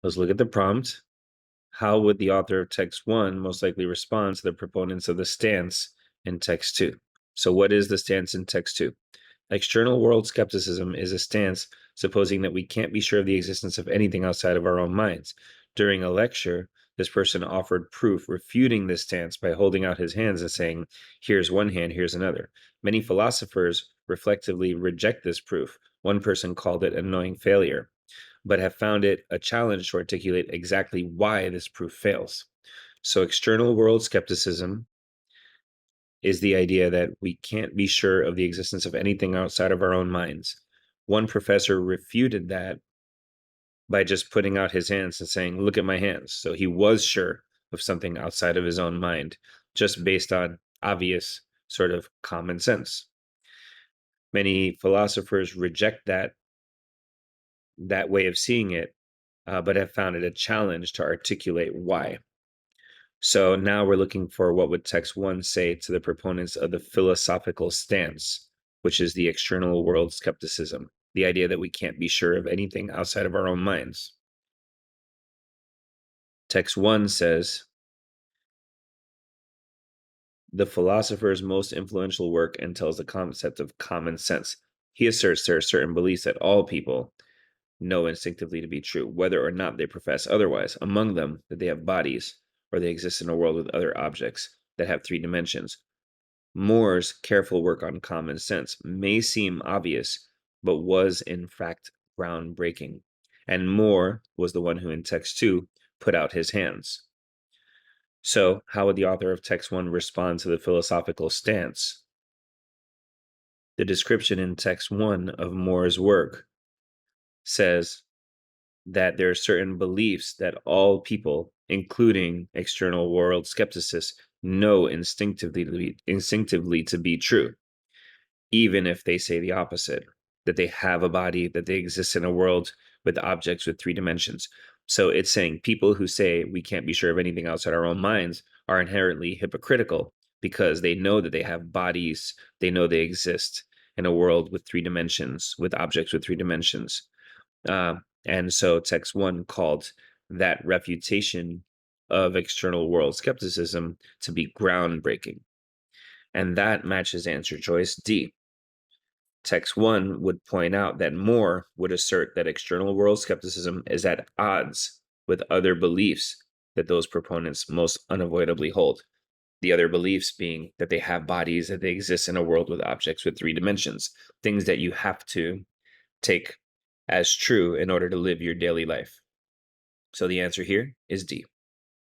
Let's look at the prompt. How would the author of text 1 most likely respond to the proponents of the stance in text 2? So what is the stance in text 2? External world skepticism is a stance supposing that we can't be sure of the existence of anything outside of our own minds. During a lecture, this person offered proof refuting this stance by holding out his hands and saying, "Here's one hand, here's another." Many philosophers reflectively reject this proof. One person called it an annoying failure, but have found it a challenge to articulate exactly why this proof fails. So, external world skepticism is the idea that we can't be sure of the existence of anything outside of our own minds. One professor refuted that by just putting out his hands and saying, "Look at my hands." So he was sure of something outside of his own mind, just based on obvious sort of common sense. Many philosophers reject that way of seeing it, but have found it a challenge to articulate why. So now we're looking for what would text 1 say to the proponents of the philosophical stance, which is the external world skepticism, the idea that we can't be sure of anything outside of our own minds. Text 1 says, the philosopher's most influential work entails the concept of common sense. He asserts there are certain beliefs that all people know instinctively to be true, whether or not they profess otherwise. Among them, that they have bodies, or they exist in a world with other objects that have three dimensions. Moore's careful work on common sense may seem obvious, but was in fact groundbreaking. And Moore was the one who in text 2 put out his hands. So, how would the author of text 1 respond to the philosophical stance? The description in text 1 of Moore's work says that there are certain beliefs that all people, including external world skepticists, know instinctively to be true, even if they say the opposite, that they have a body, that they exist in a world with objects with three dimensions. So it's saying people who say we can't be sure of anything outside our own minds are inherently hypocritical because they know that they have bodies, they know they exist in a world with three dimensions, with objects with three dimensions. And so text 1 called that refutation of external world skepticism to be groundbreaking. And that matches answer choice D. Text 1 would point out that Moore would assert that external world skepticism is at odds with other beliefs that those proponents most unavoidably hold. The other beliefs being that they have bodies, that they exist in a world with objects with three dimensions, things that you have to take as true in order to live your daily life. So the answer here is D.